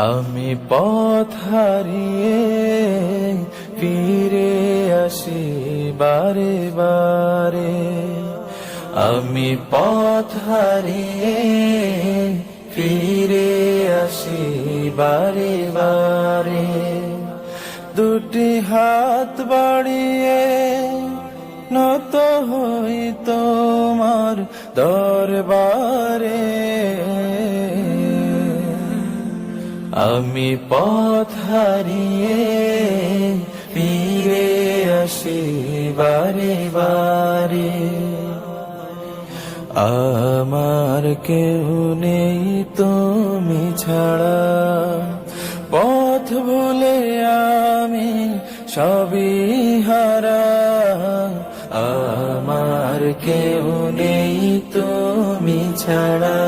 আমি পথ হারিয়ে ফিরে আসি বারে বারে, আমি পথ হারিয়ে ফিরে আসি বারে বারে। দুটি হাত বাড়িয়ে নত হই তোমার দরবারে, আমি পথ হারিয়ে ফিরে আসি বারে বারে। আমার কেউ নেই তুমি ছাড়া, পথ ভুলে আমি সবই হারা। আমার কেউ নেই তুমি ছাড়া,